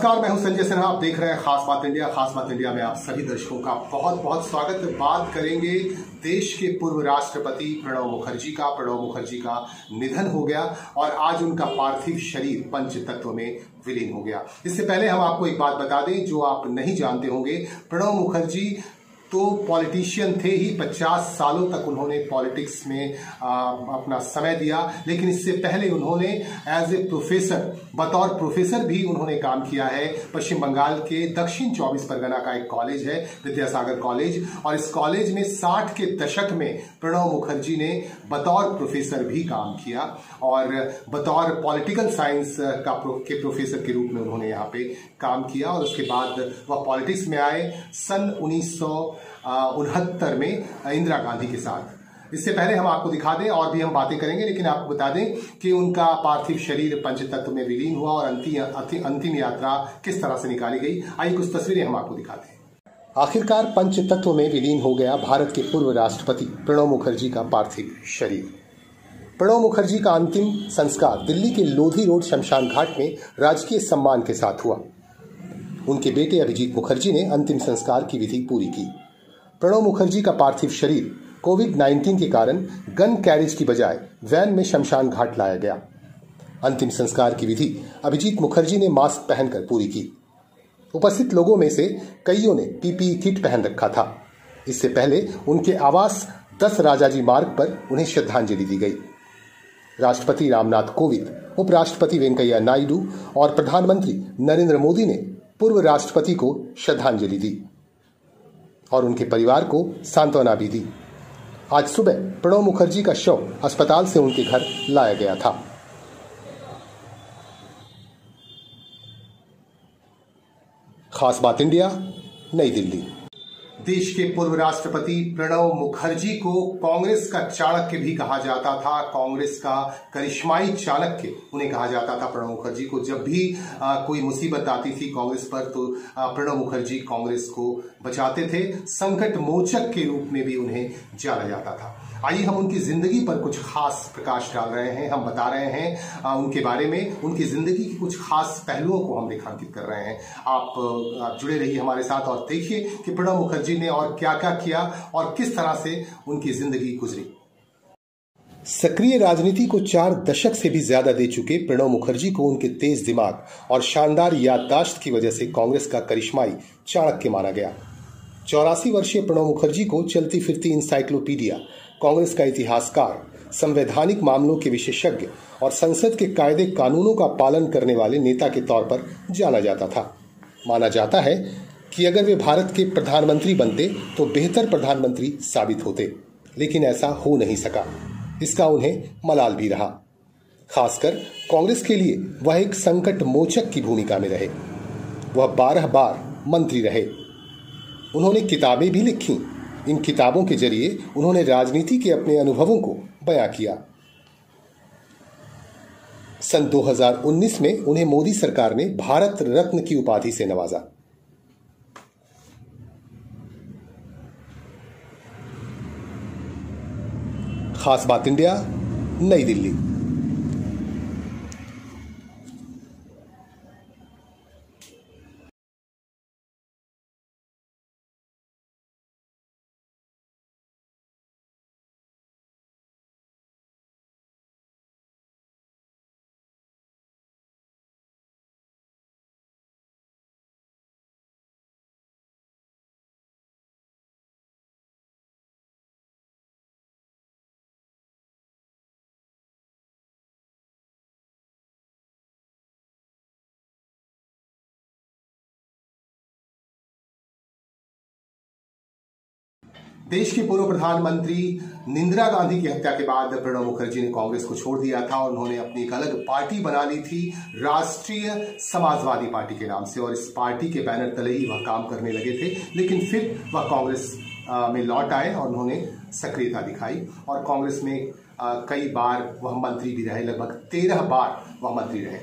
नमस्कार, मैं हूं संजय सिन्हा। आप देख रहे हैं खास बात इंडिया। खास बात इंडिया में आप सभी दर्शकों का बहुत बहुत स्वागत। बात करेंगे देश के पूर्व राष्ट्रपति प्रणब मुखर्जी का। प्रणब मुखर्जी का निधन हो गया और आज उनका पार्थिव शरीर पंच तत्व में विलीन हो गया। इससे पहले हम आपको एक बात बता दें जो आप नहीं जानते होंगे। प्रणब मुखर्जी तो पॉलिटिशियन थे ही, 50 सालों तक उन्होंने पॉलिटिक्स में अपना समय दिया। लेकिन इससे पहले उन्होंने एज ए प्रोफेसर, बतौर प्रोफेसर भी उन्होंने काम किया है। पश्चिम बंगाल के दक्षिण 24 परगना का एक कॉलेज है, विद्यासागर कॉलेज, और इस कॉलेज में 60 के दशक में प्रणब मुखर्जी ने बतौर प्रोफेसर भी काम किया और बतौर पॉलिटिकल साइंस के प्रोफेसर के रूप में उन्होंने यहाँ पे काम किया। और उसके बाद वह पॉलिटिक्स में आए सन 1969 में इंदिरा गांधी के साथ। इससे पहले हम आपको दिखा दें, और भी हम बातें करेंगे, लेकिन आपको बता दें कि उनका पार्थिव शरीर पंचतत्व में विलीन हुआ और अंतिम यात्रा किस तरह से निकाली गई। आइए कुछ तस्वीरें हम आपको दिखाते हैं। आखिरकार पंचतत्व में विलीन हो गया भारत के पूर्व राष्ट्रपति प्रणब मुखर्जी का पार्थिव शरीर। प्रणब मुखर्जी का अंतिम संस्कार दिल्ली के लोधी रोड शमशान घाट में राजकीय सम्मान के साथ हुआ। उनके बेटे अभिजीत मुखर्जी ने अंतिम संस्कार की विधि पूरी की। प्रणब मुखर्जी का पार्थिव शरीर कोविड-19 के कारण गन कैरेज की बजाय वैन में शमशान घाट लाया गया। अंतिम संस्कार की विधि अभिजीत मुखर्जी ने मास्क पहनकर पूरी की। उपस्थित लोगों में से कईयों ने पीपीई किट पहन रखा था। इससे पहले उनके आवास 10 राजाजी मार्ग पर उन्हें श्रद्धांजलि दी गई। राष्ट्रपति रामनाथ कोविंद, उपराष्ट्रपति वेंकैया नायडू और प्रधानमंत्री नरेंद्र मोदी ने पूर्व राष्ट्रपति को श्रद्धांजलि दी और उनके परिवार को सांत्वना भी दी। आज सुबह प्रणब मुखर्जी का शव अस्पताल से उनके घर लाया गया था। खास बात इंडिया, नई दिल्ली। देश के पूर्व राष्ट्रपति प्रणब मुखर्जी को कांग्रेस का चाणक्य भी कहा जाता था। कांग्रेस का करिश्माई चाणक्य उन्हें कहा जाता था। प्रणब मुखर्जी को जब भी कोई मुसीबत आती थी कांग्रेस पर तो प्रणब मुखर्जी कांग्रेस को बचाते थे। संकट मोचक के रूप में भी उन्हें जाना जाता था। आइए हम उनकी जिंदगी पर कुछ खास प्रकाश डाल रहे हैं। हम बता रहे हैं उनके बारे में, उनकी जिंदगी की कुछ खास पहलुओं को हम रेखांकित कर रहे हैं। आप जुड़े रहिए हमारे साथ और देखिए कि प्रणब मुखर्जी ने और क्या क्या किया और किस तरह से उनकी जिंदगी गुजरी। सक्रिय राजनीति को 4 दशक से भी ज्यादा दे चुके प्रणब मुखर्जी को उनके तेज दिमाग और शानदार याददाश्त की वजह से कांग्रेस का करिश्माई चाणक्य माना गया। 84 वर्षीय प्रणब मुखर्जी को चलती फिरती इंसाइक्लोपीडिया, कांग्रेस का इतिहासकार, संवैधानिक मामलों के विशेषज्ञ और संसद के कायदे कानूनों का पालन करने वाले नेता के तौर पर जाना जाता था। माना जाता है कि अगर वे भारत के प्रधानमंत्री बनते तो बेहतर प्रधानमंत्री साबित होते, लेकिन ऐसा हो नहीं सका। इसका उन्हें मलाल भी रहा। खासकर कांग्रेस के लिए वह एक संकट मोचक की भूमिका में रहे। वह 12 बार मंत्री रहे। उन्होंने किताबें भी लिखी। इन किताबों के जरिए उन्होंने राजनीति के अपने अनुभवों को बयां किया। सन 2019 में उन्हें मोदी सरकार ने भारत रत्न की उपाधि से नवाजा। खास बात इंडिया, नई दिल्ली। देश के पूर्व प्रधानमंत्री इंदिरा गांधी की हत्या के बाद प्रणब मुखर्जी ने कांग्रेस को छोड़ दिया था और उन्होंने अपनी एक अलग पार्टी बना ली थी, राष्ट्रीय समाजवादी पार्टी के नाम से, और इस पार्टी के बैनर तले ही वह काम करने लगे थे। लेकिन फिर वह कांग्रेस में लौट आए और उन्होंने सक्रियता दिखाई और कांग्रेस में कई बार वह मंत्री भी रहे। लगभग 13 बार वह मंत्री रहे।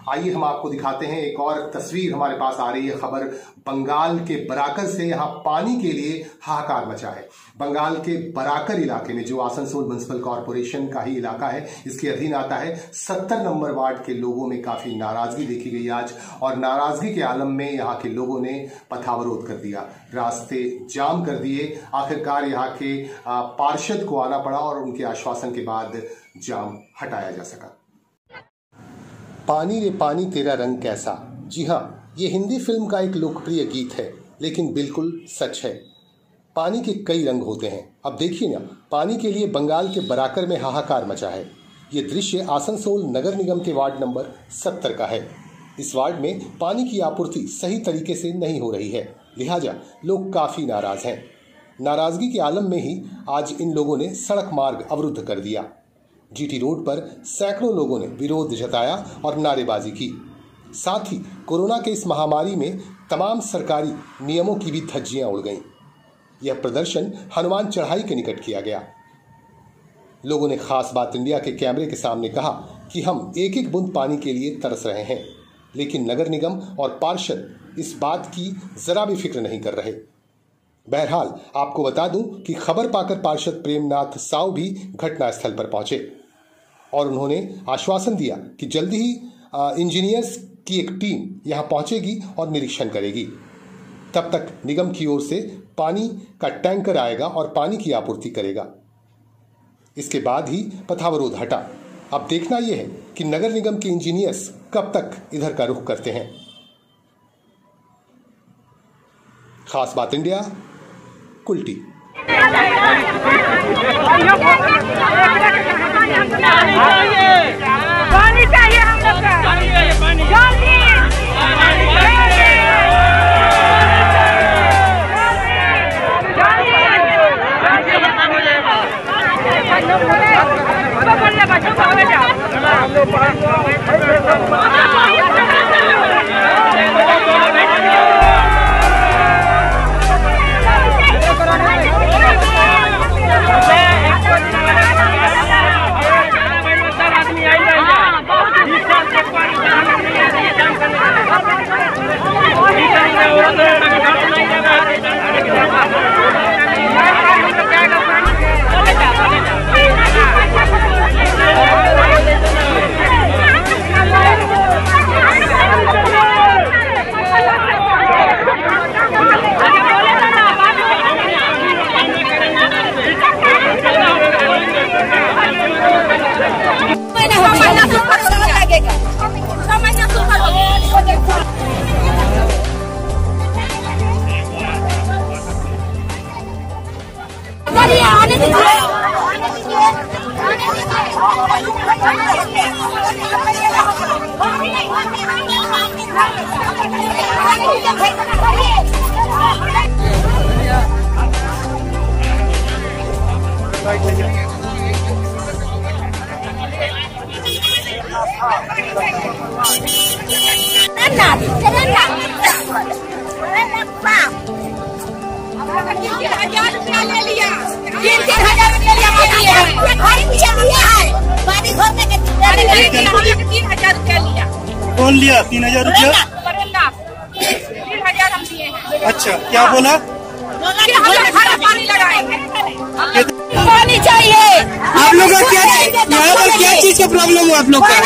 आइए हम आपको दिखाते हैं एक और तस्वीर हमारे पास आ रही है। खबर बंगाल के बराकर से। यहां पानी के लिए हाहाकार मचा है। बंगाल के बराकर इलाके में, जो आसनसोल म्युनिसिपल कॉर्पोरेशन का ही इलाका है, इसके अधीन आता है, 70 नंबर वार्ड के लोगों में काफी नाराजगी देखी गई आज, और नाराजगी के आलम में यहां के लोगों ने पथावरोध कर दिया, रास्ते जाम कर दिए। आखिरकार यहां के पार्षद को आना पड़ा और उनके आश्वासन के बाद जाम हटाया जा सका। पानी रे पानी तेरा रंग कैसा। जी हां, ये हिंदी फिल्म का एक लोकप्रिय गीत है, लेकिन बिल्कुल सच है। पानी के कई रंग होते हैं। अब देखिए ना, पानी के लिए बंगाल के बराकर में हाहाकार मचा है। ये दृश्य आसनसोल नगर निगम के वार्ड नंबर 70 का है। इस वार्ड में पानी की आपूर्ति सही तरीके से नहीं हो रही है, लिहाजा लोग काफी नाराज हैं। नाराजगी के आलम में ही आज इन लोगों ने सड़क मार्ग अवरुद्ध कर दिया। जीटी रोड पर सैकड़ों लोगों ने विरोध जताया और नारेबाजी की। साथ ही कोरोना के इस महामारी में तमाम सरकारी नियमों की भी धज्जियां उड़ गईं। यह प्रदर्शन हनुमान चढ़ाई के निकट किया गया। लोगों ने खास बात इंडिया के कैमरे के सामने कहा कि हम एक एक बूंद पानी के लिए तरस रहे हैं, लेकिन नगर निगम और पार्षद इस बात की जरा भी फिक्र नहीं कर रहे। बहरहाल आपको बता दूं कि खबर पाकर पार्षद प्रेमनाथ साव भी घटनास्थल पर पहुंचे और उन्होंने आश्वासन दिया कि जल्दी ही इंजीनियर्स की एक टीम यहां पहुंचेगी और निरीक्षण करेगी। तब तक निगम की ओर से पानी का टैंकर आएगा और पानी की आपूर्ति करेगा। इसके बाद ही पथावरोध हटा। अब देखना यह है कि नगर निगम के इंजीनियर्स कब तक इधर का रुख करते हैं। खास बात इंडिया, कुल्टी। पानी चाहिए हम लोग का। कौन लिया? 3,000 रुपया। 3,000 हम दिए हैं। अच्छा, क्या बोला? पानी चाहिए। आप लोग का क्या, यहाँ पर क्या चीज का प्रॉब्लम हो आप लोग का?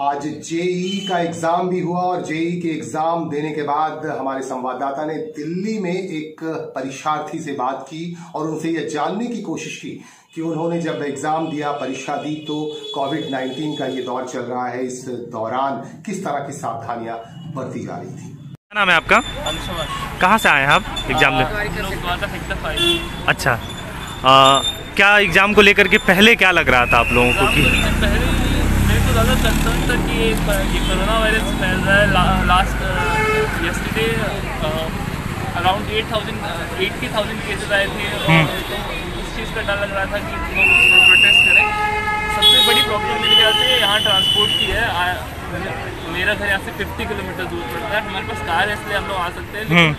आज जेईई का एग्जाम भी हुआ और जेईई के एग्जाम देने के बाद हमारे संवाददाता ने दिल्ली में एक परीक्षार्थी से बात की और उनसे यह जानने की कोशिश की कि उन्होंने जब एग्जाम दिया, परीक्षा दी, तो कोविड-19 का ये दौर चल रहा है, इस दौरान किस तरह की सावधानियां बरती जा रही थी। क्या नाम है आपका? कहाँ से आए हैं आप एग्जाम में? अच्छा, क्या एग्जाम को लेकर के पहले क्या लग रहा था आप लोगों को? कि मेरे को ज़्यादा कंसर्न था कि ये कोरोना वायरस फैल रहा है। लास्ट यस्टरडे अराउंड 80,000 केसेस आए थे, और तो उस चीज़ का डर लग रहा था कि लोग उसमें प्रोटेस्ट करें। सबसे बड़ी प्रॉब्लम मेरे ख्याल से यहाँ ट्रांसपोर्ट की है। मेरा घर यहाँ से 50 किलोमीटर दूर पड़ता है। हमारे पास कार है, इसलिए हम लोग आ सकते हैं, लेकिन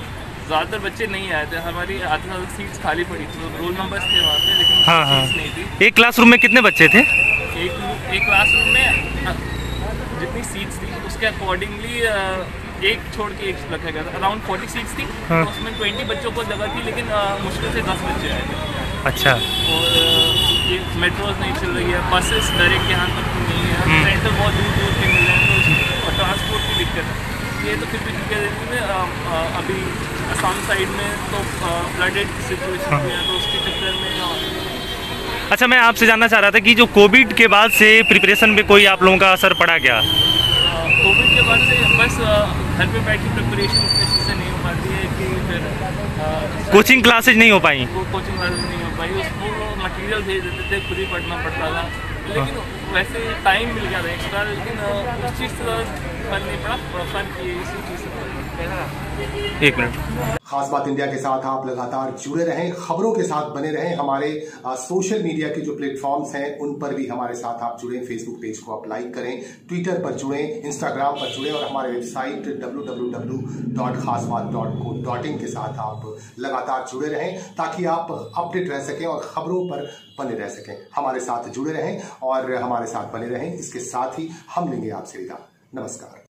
ज़्यादातर बच्चे नहीं आए थे। हमारी आधे ज़्यादा सीट्स खाली पड़ी थी, तो रोल नंबर्स थे वहाँ पे, लेकिन सीट्स नहीं थी। एक क्लासरूम में कितने बच्चे थे? एक क्लासरूम में जितनी सीट्स थी उसके अकॉर्डिंगली एक छोड़ के एक रखा गया था। अराउंड 40 सीट्स थी, तो उसमें 20 बच्चों को जगह थी, लेकिन मुश्किल से 10 बच्चे आए थे। अच्छा। और ये मेट्रोज नहीं चल रही है, बसेस डायरेक्ट यहाँ तक नहीं है, सेंटर बहुत दूर दूर के मिल रहे हैं, और ट्रांसपोर्ट की दिक्कत है। ये तो फिर भी ठीक है, अभी असम साइड में तो फ्लडेड सिचुएशन भी है, तो उसके चक्कर में। अच्छा, मैं आपसे जानना चाह रहा था कि जो कोविड के बाद से प्रिपरेशन पे कोई आप लोगों का असर पड़ा क्या? कोविड के बाद से बस घर पे बैठी प्रिपरेशन अच्छे से नहीं हो पाती है, कि फिर कोचिंग क्लासेज नहीं हो पाई? कोचिंग क्लासेज नहीं हो पाई, उसको मटेरियल भेज देते थे, खुद ही पढ़ना पड़ता था। लेकिन वैसे टाइम मिल गया था एक्स्ट्रा, लेकिन उस चीज़ से फर्क नहीं पड़ा, फर्क ये इसी चीज़ से। एक मिनट। खास बात इंडिया के साथ आप लगातार जुड़े रहें, खबरों के साथ बने रहें। हमारे सोशल मीडिया के जो प्लेटफॉर्म्स हैं उन पर भी हमारे साथ आप जुड़ें। फेसबुक पेज को आप लाइक करें, ट्विटर पर जुड़ें, इंस्टाग्राम पर जुड़ें, और हमारे वेबसाइट www.khasbaat.co.in के साथ आप लगातार जुड़े रहें, ताकि आप अपडेट रह सकें और खबरों पर बने रह सकें। हमारे साथ जुड़े रहें और हमारे साथ बने रहें। इसके साथ ही हम लेंगे आपसे विदा। नमस्कार।